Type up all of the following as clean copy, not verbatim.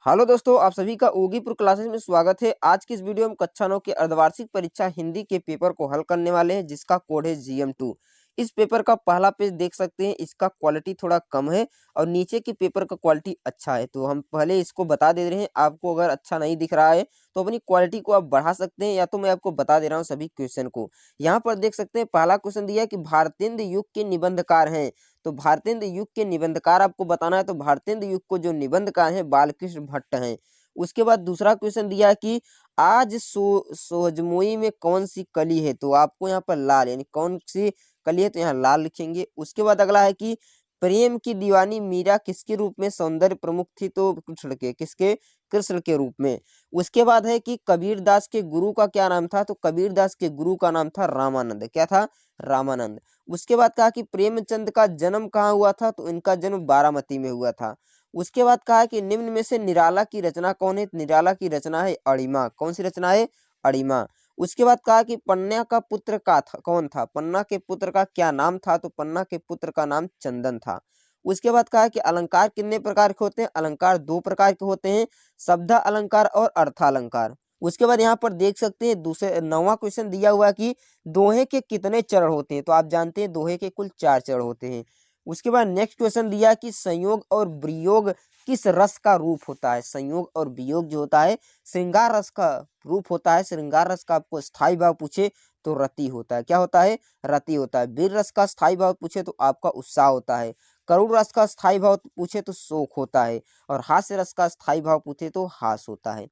Hello दोस्तों, आप सभी का ओगीपुर क्लासेस में स्वागत है। आज की इस वीडियो में कक्षा 9 की अर्धवार्षिक परीक्षा हिंदी के पेपर को हल करने वाले हैं, जिसका कोड है GM2। इस पेपर का पहला पेज देख सकते हैं, इसका क्वालिटी थोड़ा कम है और नीचे के पेपर का क्वालिटी अच्छा है। तो हम पहले इसको बता दे रहे हैं, आपको अगर अच्छा नहीं दिख रहा है तो अपनी क्वालिटी को आप बढ़ा सकते हैं, या तो मैं आपको बता दे रहा हूँ सभी क्वेश्चन को। यहाँ पर देख सकते हैं, पहला क्वेश्चन दिया है कि भारतेंदु युग के निबंधकार हैं। तो भारतेंदु युग के निबंधकार आपको बताना है। तो भारतेंदु युग को जो निबंधकार हैं बालकृष्ण भट्ट हैं। उसके बाद दूसरा क्वेश्चन दिया है कि आज सोजमुई में कौन सी कली है। तो आपको यहाँ पर लाल यानी कौन सी कली है, तो यहाँ लाल लिखेंगे। उसके बाद अगला है कि प्रेम की दीवानी मीरा किसके रूप में सौंदर्य प्रमुख थी। तो कृष्ण के, किसके? कृष्ण के रूप में। उसके बाद है कि कबीरदास के गुरु का क्या नाम था। तो कबीरदास के गुरु का नाम था रामानंद। क्या था? रामानंद। उसके बाद कहा कि प्रेमचंद का जन्म कहाँ हुआ था। तो इनका जन्म बारामती में हुआ था। उसके बाद कहा कि निम्न में से निराला की रचना कौन है। निराला की रचना है अणिमा। कौन सी रचना है? अणिमा। उसके बाद कहा कि पन्ना का पुत्र कौन था। पन्ना के पुत्र का क्या नाम था। तो पन्ना के पुत्र का नाम चंदन था। उसके बाद कहा कि अलंकार कितने प्रकार के होते हैं। अलंकार दो प्रकार के होते हैं, शब्द अलंकार और अर्थालंकार। उसके बाद यहाँ पर देख सकते हैं दूसरे 9वां क्वेश्चन दिया हुआ है कि दोहे के कितने चरण होते हैं। तो आप जानते हैं दोहे के कुल 4 चरण होते हैं। उसके बाद नेक्स्ट क्वेश्चन दिया कि संयोग और वियोग किस रस का रूप होता है। संयोग और वियोग जो होता है श्रृंगार रस का रूप होता है। श्रृंगार रस का आपको स्थायी भाव पूछे तो रति होता है। क्या होता है? रति होता है। वीर रस का स्थायी भाव पूछे तो आपका उत्साह होता है। करुण रस का स्थायी भाव पूछे तो शोक होता है। और हास्य रस का स्थायी भाव पूछे तो हास होता है।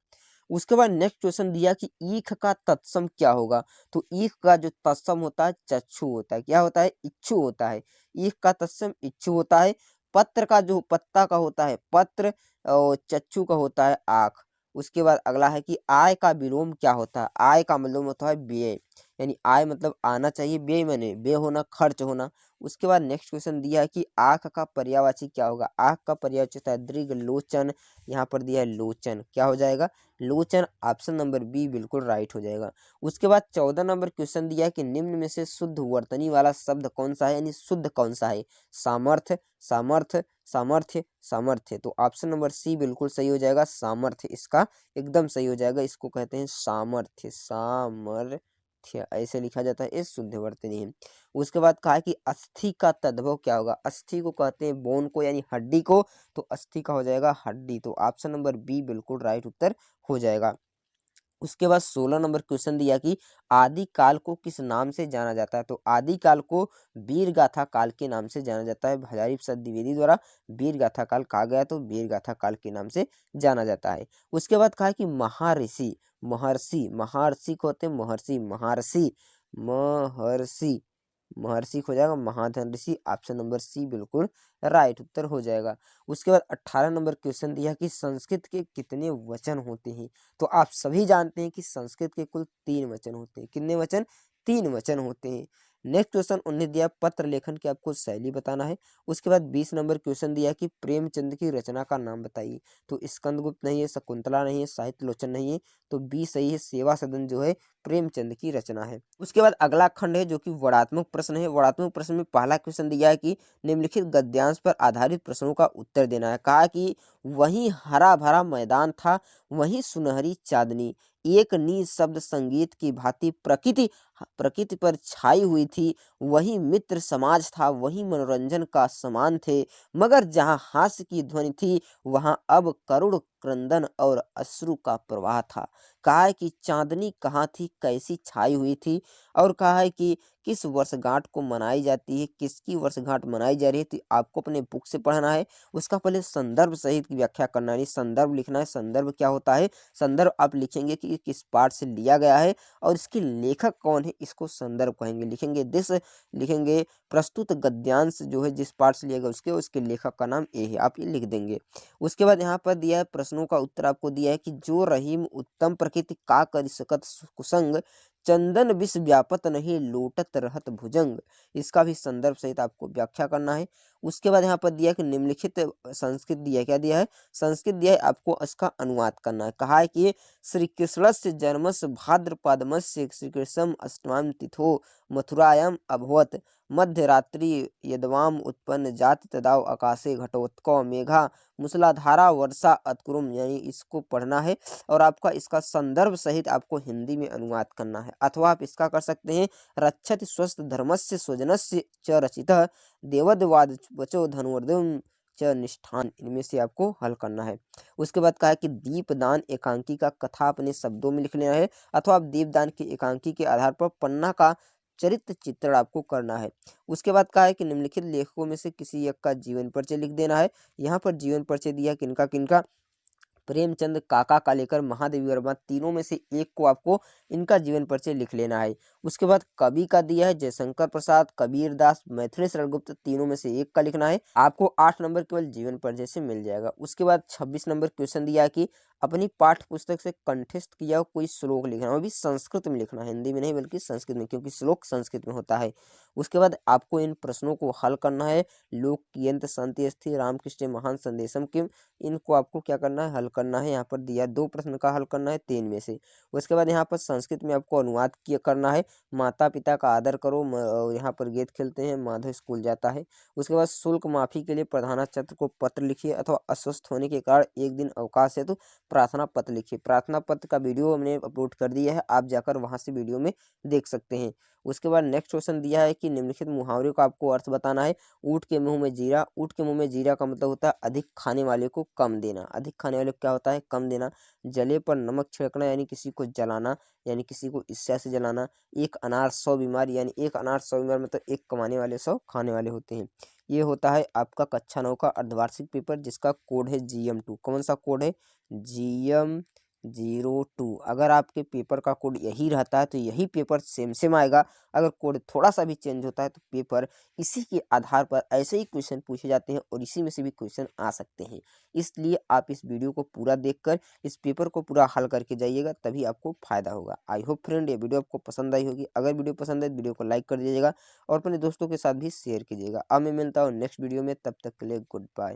उसके बाद नेक्स्ट क्वेश्चन दिया कि ईख का तत्सम क्या होगा। तो ईख का जो तत्सम होता है चक्षु होता है। क्या होता है? इच्छु होता है। ईख का तत्सम इच्छु होता है। पत्र का जो पत्ता का होता है पत्र, और चक्षु का होता है आँख। उसके बाद अगला है कि आय का विलोम क्या होता है। आय का विलोम होता है व्यय, यानी आय मतलब आना चाहिए, व्यय माने व्यय होना, खर्च होना। उसके बाद नेक्स्ट क्वेश्चन दिया है कि आँख का पर्यायवाची क्या होगा। आँख का पर्यायवाची होता है दृग लोचन। यहाँ पर दिया है लोचन। क्या हो जाएगा? लोचन। ऑप्शन नंबर बी बिल्कुल राइट हो जाएगा। उसके बाद 14 नंबर क्वेश्चन दिया है कि निम्न में से शुद्ध वर्तनी वाला शब्द कौन सा है, यानी शुद्ध कौन सा है। सामर्थ्य, सामर्थ्य, सामर्थ्य, सामर्थ्य। तो ऑप्शन नंबर सी बिल्कुल सही हो जाएगा। सामर्थ्य इसका एकदम सही हो जाएगा। इसको कहते हैं सामर्थ्य। सामर्थ्य ऐसे लिखा जाता है, ये शुद्ध वर्तनी है। उसके बाद कहा कि अस्थि का तद्भव क्या होगा। अस्थि को कहते हैं बोन को, यानी हड्डी को। तो अस्थि का हो जाएगा हड्डी। तो ऑप्शन नंबर बी बिल्कुल राइट उत्तर हो जाएगा। उसके बाद 16 नंबर क्वेश्चन दिया कि आदि काल को किस नाम से जाना जाता है। तो आदि काल को वीर गाथा काल के नाम से जाना जाता है। हजारी प्रसाद द्विवेदी द्वारा वीर गाथा काल कहा गया, तो वीर गाथा काल के नाम से जाना जाता है। उसके बाद कहा कि महर्षि, महर्षि, महर्षि को होते हैं महर्षि, महर्षि, महर्षि, महर्षि हो जाएगा महाधन ऋषि। ऑप्शन नंबर सी बिल्कुल राइट उत्तर हो जाएगा। उसके बाद 18 नंबर क्वेश्चन दिया कि संस्कृत के कितने वचन होते हैं। तो आप सभी जानते हैं कि संस्कृत के कुल 3 वचन होते हैं। कितने वचन? 3 वचन होते हैं। नेक्स्ट क्वेश्चन 19 दिया पत्र लेखन की आपको शैली बताना है। उसके बाद 20 नंबर क्वेश्चन दिया कि प्रेमचंद की रचना का नाम बताइए। तो स्कंदगुप्त नहीं है, शकुंतला नहीं है, साहित्य लोचन नहीं है, तो बी सही है। सेवा सदन जो है प्रेमचंद की रचना है। उसके बाद अगला खंड है जो कि वर्णात्मक प्रश्न है। वर्णात्मक प्रश्न में पहला क्वेश्चन दिया है कि निम्नलिखित गद्यांश पर आधारित प्रश्नों का उत्तर देना है। कहा कि वहीं हरा भरा मैदान था, वहीं सुनहरी चांदनी, एक नीच शब्द संगीत की भांति प्रकृति प्रकृति पर छाई हुई थी, वही मित्र समाज था, वही मनोरंजन का समान थे, मगर जहाँ हास्य की ध्वनि थी वहाँ अब करुण क्रंदन और अश्रु का प्रवाह था। कहा है कि चांदनी कहाँ थी, कैसी छाई हुई थी, और कहा है कि किस वर्षगांठ को मनाई जाती है, किसकी वर्षगांठ मनाई जा रही है। तो आपको अपने बुक से पढ़ना है। उसका पहले संदर्भ सहित की व्याख्या करना है, संदर्भ लिखना है। संदर्भ क्या होता है? संदर्भ आप लिखेंगे कि किस पाठ से लिया गया है और इसके लेखक कौन है, इसको संदर्भ कहेंगे। लिखेंगे दिस, लिखेंगे प्रस्तुत गद्यांश जो है जिस पाठ से लिया गया उसके लेखक का नाम ये है, आप ये लिख देंगे। उसके बाद यहाँ पर दिया है प्रश्नों का उत्तर आपको दिया है कि जो रहीम उत्तम प्रकृति का कर सकत कुसंग, चंदन विष व्यापत नहीं लूटत रहत भुजंग। इसका भी संदर्भ सहित आपको व्याख्या करना है। उसके बाद यहाँ पर दिया है कि निम्नलिखित संस्कृत दिया है। क्या दिया है? संस्कृत दिया है, आपको इसका अनुवाद करना है। कहा है कि श्री कृष्णस्य जन्मस्य भाद्रपदमस्य श्री कृष्णम अष्टमाम तिथो मथुरायाम अभवत, मध्यरात्रि यद्वाम उत्पन्न जाति तदाव आकाशे घटोत्कच मेघा मूसलाधारा वर्षा अत्कुरुम, यानी इसको पढ़ना है और आपका इसका संदर्भ सहित आपको हिंदी में अनुवाद करना है। अथवा आप इसका कर सकते हैं, रक्षति स्वस्थ धर्मस्य स्वजनस्य च रचितः देवद्वाद वचो धनुर्धम च निष्ठान, इनमें से आपको हल करना है। उसके बाद कहा है कि दीपदान एकांकी का कथा अपने शब्दों में लिख लेना है, अथवा आप दीपदान की एकांकी के आधार पर पन्ना का चरित्र चित्रण आपको करना है। उसके बाद कहा है कि निम्नलिखित लेखकों में से किसी एक का जीवन परिचय लिख देना है। यहाँ पर जीवन परिचय दिया किनका किनका, प्रेमचंद, काका कालेकर, महादेवी वर्मा, तीनों में से एक को आपको इनका जीवन परिचय लिख लेना है। उसके बाद कवि का दिया है जयशंकर प्रसाद, कबीर दास, मैथिली शरण गुप्त, तीनों में से एक का लिखना है। आपको 8 नंबर केवल जीवन परिचय से मिल जाएगा। उसके बाद 26 नंबर क्वेश्चन दिया है कि अपनी पाठ्य पुस्तक से कंठस्थ किया हुआ कोई श्लोक लिखना है, वो भी संस्कृत में लिखना है, हिंदी में नहीं बल्कि संस्कृत में, क्योंकि श्लोक संस्कृत में होता है। उसके बाद आपको इन प्रश्नों को हल करना है। लोक कियंत शांति स्थिर रामकृष्ण महान संदेशम किम, इनको आपको क्या करना है, हल करना है। यहाँ पर दिया 2 प्रश्न का हल करना है 3 में से। उसके बाद यहाँ पर संस्कृत में आपको अनुवाद किया करना है। माता पिता का आदर करो, यहाँ पर गेंद खेलते हैं, माधव स्कूल जाता है। उसके बाद शुल्क माफी के लिए प्रधानाचार्य को पत्र लिखिए, अथवा अस्वस्थ होने के कारण एक दिन अवकाश है तो प्रार्थना पत्र लिखिए। प्रार्थना पत्र का वीडियो हमने अपलोड कर दिया है, आप जाकर वहां से वीडियो में देख सकते हैं। उसके बाद नेक्स्ट क्वेश्चन दिया है कि निम्नलिखित मुहावरे का आपको अर्थ बताना है। ऊँट के मुंह में जीरा, ऊँट के मुंह में जीरा का मतलब होता है अधिक खाने वाले को कम देना। अधिक खाने वाले को क्या होता है, कम देना। जले पर नमक छिड़कना, यानी किसी को जलाना, यानी किसी को ईर्ष्या से जलाना। एक अनार 100 बीमार, यानी एक अनार 100 बीमार मतलब एक कमाने वाले 100 खाने वाले होते हैं। ये होता है आपका कक्षा 9 का अर्धवार्षिक पेपर, जिसका कोड है GM2। कौन सा कोड है, GM02। अगर आपके पेपर का कोड यही रहता है तो यही पेपर सेम आएगा। अगर कोड थोड़ा सा भी चेंज होता है तो पेपर इसी के आधार पर ऐसे ही क्वेश्चन पूछे जाते हैं और इसी में से भी क्वेश्चन आ सकते हैं। इसलिए आप इस वीडियो को पूरा देखकर इस पेपर को पूरा हल करके जाइएगा, तभी आपको फायदा होगा। आई होप फ्रेंड ये वीडियो आपको पसंद आई होगी। अगर वीडियो पसंद आए तो वीडियो को लाइक कर दीजिएगा और अपने दोस्तों के साथ भी शेयर कीजिएगा। अब मैं मिलता हूँ नेक्स्ट वीडियो में, तब तक के लिए गुड बाय।